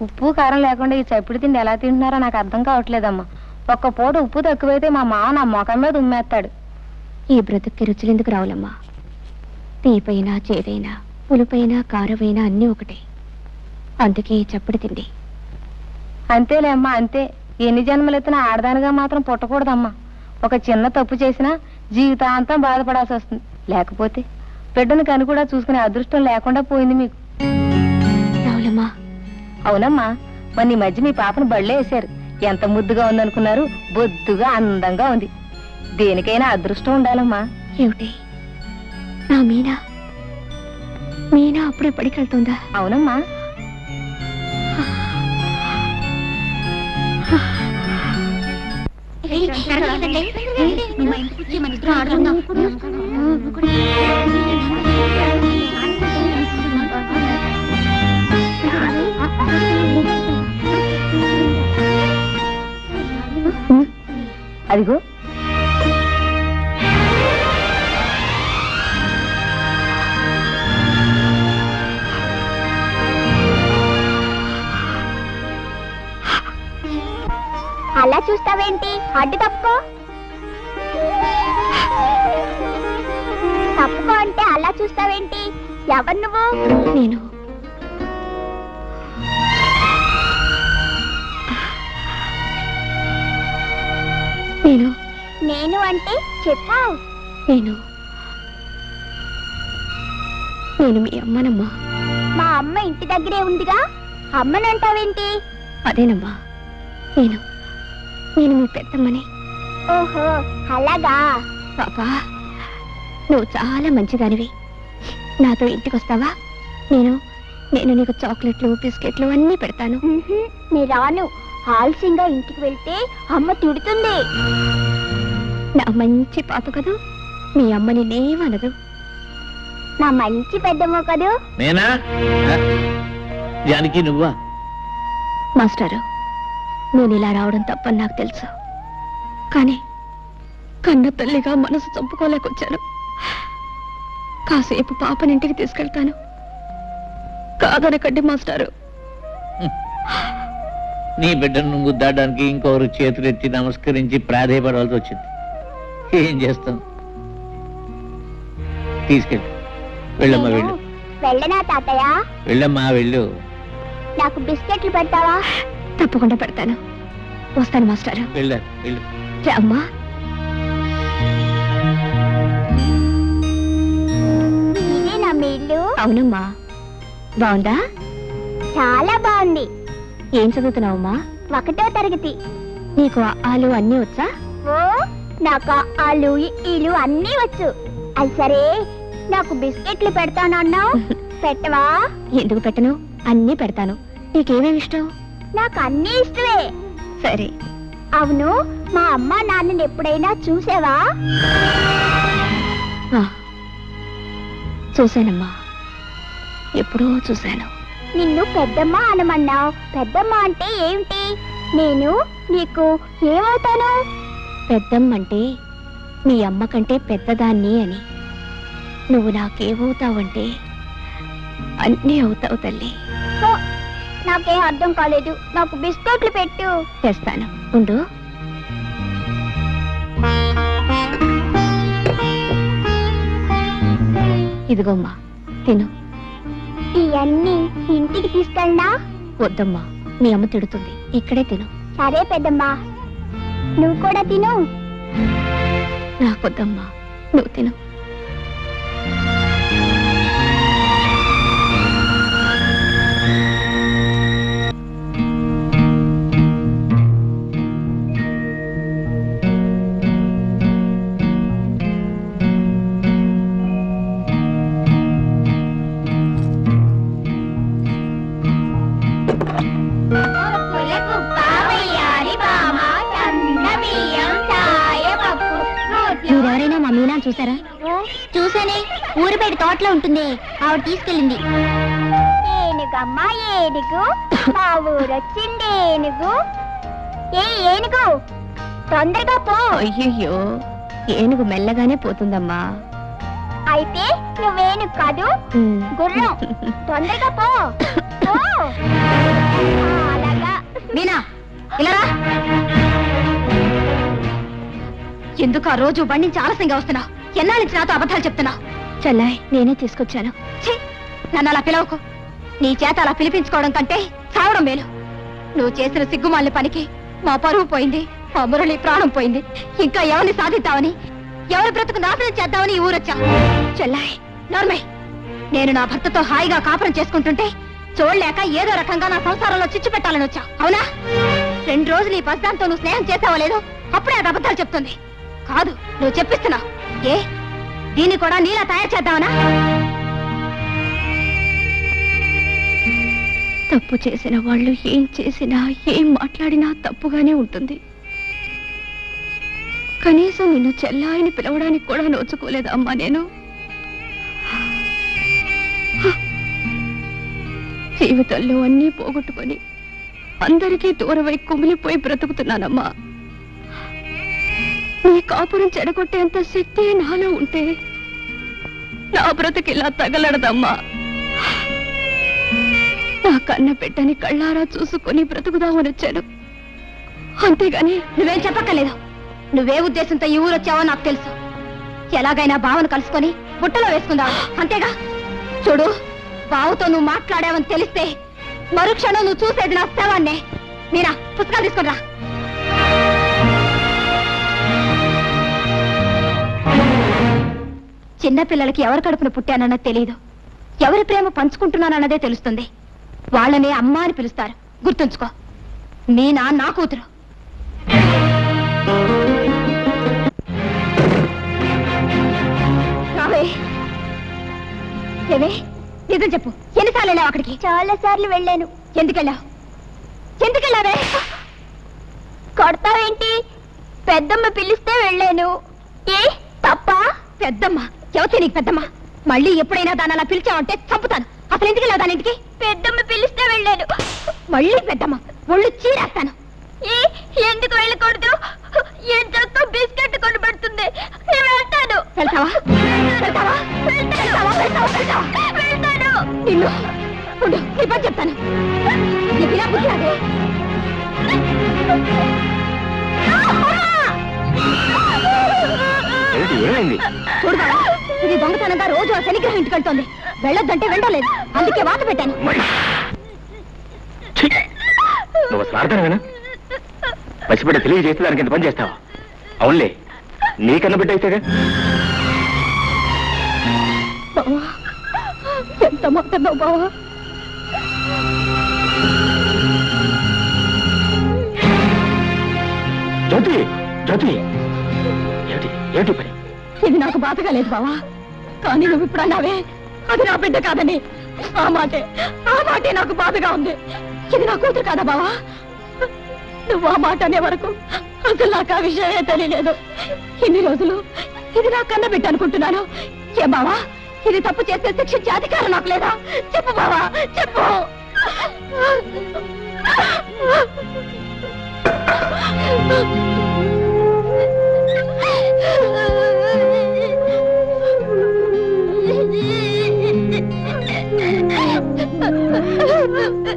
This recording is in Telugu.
ఉప్పు కారం లేకుండా ఈ చప్పుడు తిండి ఎలా తింటున్నారో నాకు అర్థం కావట్లేదమ్మా. ఒక్క పూట ఉప్పు తక్కువైతే మా మామ నా మొఖం మీద ఉమ్మేస్తాడు. ఈ బ్రతుక్కి రుచులెందుకు రావులమ్మా? తీపైనా చేదైనా పులుపైనా కారమైనా అన్నీ ఒకటే. అందుకే ఈ చప్పుడు తిండి. అంతేలే అమ్మా, అంతే. ఎన్ని జన్మలెత్తినా ఆడదానిగా మాత్రం పుట్టకూడదమ్మా. ఒక చిన్న తప్పు చేసినా జీవితాంతం బాధపడాల్సి వస్తుంది. లేకపోతే బిడ్డను కని కూడా చూసుకునే అదృష్టం లేకుండా పోయింది మీకు. రావులమ్మా. అవునమ్మా, మొన్న ఈ మధ్య మీ పాపను బళ్ళే వేశారు. ఎంత ముద్దుగా ఉందనుకున్నారు? బొద్దుగా అందంగా ఉంది. దేనికైనా అదృష్టం ఉండాలమ్మా. ఏమిటి నా మీనా? మీనా అప్పుడే పడికెళ్తుందా? అవునమ్మా. అదిగో అలా చూస్తావేంటి? అడ్డు తప్పుకో. తప్పుకో అంటే అలా చూస్తావేంటి? ఎవరు నువ్వు? నేను నేను నేను అంటే చెప్పు. నేను నేను మీ అమ్మనమ్మా. మా అమ్మ ఇంటి దగ్గరే ఉందిగా, అమ్మనంటావేంటి? అదేనమ్మా, నేను నేను మీ పెద్దమ్మని. ఓహో అలాగా. పాపా, నువ్వు చాలా మంచిదానివి. నాతో ఇంటికి వస్తావా? నేను నేను నీకు చాక్లెట్లు బిస్కెట్లు అన్నీ పెడతాను. నీ రాను. ఆలస్యంగా ఇంటికి వెళ్తే అమ్మ తిడుతుంది. నా మంచి పాప కదూ, మీ అమ్మ నిన్నేమనదు. నా మంచి పెద్దమ్మ కదూ. నేనా? జానకి నువ్వా? మాస్టారు, నేను ఇలా రావడం తప్పని నాకు తెలుసు. కానీ కన్న తల్లిగా మనసు చంపుకోలేకొచ్చాను. కాసేపు పాపనింటికి తీసుకెళ్తాను. కాదనకండి మాస్టారు. నీ బిడ్డను ముద్దాడడానికి ఇంకొకరు చేతులెత్తి నమస్కరించి ప్రాధేయపడవలసి వచ్చింది. ఏం చేస్తాం? తీసుకెళ్ళి వెళ్ళమ్మా, వెళ్ళు. వెళ్ళనా తాతయ్య? వెళ్ళమ్మా, వెళ్ళు. నాకు బిస్కెట్లు పెడతావా? తప్పకుండా పెడతాను. వస్తాను మాస్టారు. వెళ్ళు, వెళ్ళు. అమ్మా, ఇదేనా మీ ఇల్లు? అవునమ్మా. బాగుందా? చాలా బాగుంది. ఏం చదువుతున్నావమ్మా? 1వ తరగతి. నీకు ఆలు అన్నీ వచ్చా? ఓ, నాకు ఆలు ఈలు అన్నీ వచ్చు. అది సరే, నాకు బిస్కెట్లు పెడతానన్నావు, పెట్టవా? ఎందుకు పెట్టను? అన్నీ పెడతాను. నీకేమేమి ఇష్టం? నాకు అన్నీ ఇష్టమే. సరే. అవును, మా అమ్మ నాన్నని ఎప్పుడైనా చూసావా? చూశానమ్మా, ఎప్పుడో చూశాను. నిన్ను పెద్దమ్మ అనమన్నావు. పెద్దమ్మ అంటే ఏమిటి? నేను నీకు ఏమవుతాను? పెద్దమ్మంటే మీ అమ్మ కంటే పెద్దదాన్ని అని. నువ్వు నాకేమవుతావంటే అన్నీ అవుతావు తల్లి. నాకేం అర్థం కాలేదు. నాకు బిస్కెట్లు పెట్టు. తెస్తాను, ఉండు. ఇదిగోమ్మా, తిను. ఇవన్నీ ఇంటికి తీసుకెళ్ళనా? వద్దమ్మా, మీ అమ్మ తిడుతుంది. ఇక్కడే తిను. సరే పెద్దమ్మా, నువ్వు కూడా తిను. నాకొద్దమ్మా, నువ్వు తిను. మీరెవరైనా మా మీనా చూసారా? చూసానే, ఊరి బయట తోటలో ఉంటుంది. ఆవిడ తీసుకెళ్ళింది. ఏనుగమ్మా ఏనుగు, మా ఊరొచ్చింది ఏనుగు. ఏనుగు, తొందరగా పో. అయ్యయ్యో, ఏనుగు మెల్లగానే పోతుందమ్మా. అయితే నువ్వేనుగు కాదు, గుర్రం. తొందరగా పో. మీనా ఇలా ఎందుకు ఆ రోజు బండి నుంచి ఆలస్యంగా వస్తున్నావు? ఎన్నాళ్ళ నుంచి నాతో అబద్ధాలు చెప్తున్నావు? చెల్లాయ్, నేనే తీసుకొచ్చాను. నన్ను అలా పిలవకు. నీ చేత అలా పిలిపించుకోవడం కంటే చావడం మేలు. నువ్వు చేసిన సిగ్గుమాలిన పనికి మా పరువు పోయింది, మా మురళి ప్రాణం పోయింది. ఇంకా ఎవరిని సాధిద్దామని, ఎవరి బ్రతుకు నాశనం చేద్దామని ఈ ఊరొచ్చా. చెల్లాయ్ నార్మే, నేను నా భర్తతో హాయిగా కాపురం చేసుకుంటుంటే చూడలేక ఏదో రకంగా నా సంసారంలో చిచ్చు పెట్టాలని వచ్చా, అవునా? 2 రోజులు ఈ బస్దాంతో నువ్వు స్నేహం చేసావో లేదో అప్పుడే అది అబద్ధాలు చెప్తుంది. కాదు, నువ్వు చెప్పిస్తున్నావు. ఏ దీన్ని కూడా నీలా తయారు చేద్దామనా? తప్పు చేసిన వాళ్ళు ఏం చేసినా ఏం మాట్లాడినా తప్పుగానే ఉంటుంది. కనీసం నిన్ను చెల్లాయిని పిలవడానికి కూడా నోచుకోలేదమ్మా నేను. జీవితంలో అన్నీ పోగొట్టుకొని అందరికీ దూరమై కుమిలిపోయి బ్రతుకుతున్నానమ్మా. నీ కాపురం చెడగొట్టేంత శక్తి నాలో ఉంటే నా బ్రతుకిలా తగలడదమ్మా. నా కన్న బిడ్డని కళ్ళారా చూసుకొని బ్రతుకుదామని వచ్చాను, అంతేగాని నువ్వేం చెప్పక్కర్లేదు. నువ్వే ఉద్దేశంతో ఈ ఊరు వచ్చావో నాకు తెలుసు. ఎలాగైనా బావను కలుసుకొని బుట్టలో వేసుకుందావు, అంతేగా? చూడు, బావుతో నువ్వు మాట్లాడావని తెలిస్తే మరుక్షణం నువ్వు చూసేది నా శవాన్నే. మీరా, పుస్తకాలు తీసుకురా. చిన్నపిల్లలకి ఎవరి కడుపున పుట్టానన్నది తెలియదు, ఎవరి ప్రేమ పంచుకుంటున్నానన్నదే తెలుస్తుంది. వాళ్ళనే అమ్మ అని పిలుస్తారు, గుర్తుంచుకో. మీనా నా కూతురు. ఏమే, నిజం చెప్పు, ఎన్నిసార్లు వెళ్ళావు అక్కడికి? చాలా సార్లు వెళ్ళాను. ఎందుకెళ్ళావు? ఎందుకెళ్ళావే? కొడతావేంటి? పెద్దమ్మ పిలిస్తే వెళ్ళాను. ఏ తప్ప? పెద్దమ్మ ఎవతే నీకు పెద్దమ్మ? మళ్ళీ ఎప్పుడైనా దాన్ని అలా పిలిచావంటే చంపుతాను. అసలు ఎందుకు వెళ్ళావు దాని ఇంటికి? పెద్దమ్మ పిలిస్తే వెళ్ళాను. మళ్ళీ పెద్దమ్మ ఒళ్ళు చీరేస్తాను. ఏ ఎందుకు వెళ్ళకూడదు? ఎంతో బిస్కెట్ కొనబడుతుంది, నేను వెళ్తాను. వెళ్తావా? వెళ్తావా? వెళ్తాను. నిన్ను ఉండు, నీ పని చెప్తాను. నీకు ఇలా బుద్ధి రాదే? చూడదా, ఇది దొంగతనంగా రోజు ఆ శనిగ్రహం ఇంటికి వెళ్తోంది. వెళ్ళొద్దంటే వెళ్ళలేదు, అందుకే వాత పెట్టాను. నువ్వు అసలు ఆడతానేనా? పసిబిడ్డ తెలియజేస్తే దానికి ఎంత పని చేస్తావా? అవునులే, నీకన్నా బిడ్డ అయితేగా. బావా, ఎంత మాట్లాడినావు బావా? జ్యోతి, జ్యోతి, ఏమిటి ఏమిటి పని? ఇది నాకు బాధగా లేదు బావా, కానీ నువ్వు ఇప్పుడు అన్నావే అది నా బిడ్డ కాదని. ఆ మాటే నాకు బాధగా ఉంది. ఇది నా కూతురు కాదా బావా? నువ్వు ఆ మాట అనే వరకు అసలు నాకు ఆ విషయమే తెలియలేదు. ఇన్ని రోజులు ఇది నా కన్న బిడ్డ అనుకుంటున్నాను. ఏ బావా, ఇది తప్పు చేస్తే శిక్షించే అధికారం నాకు లేదా? చెప్పు బావా, చెప్పు.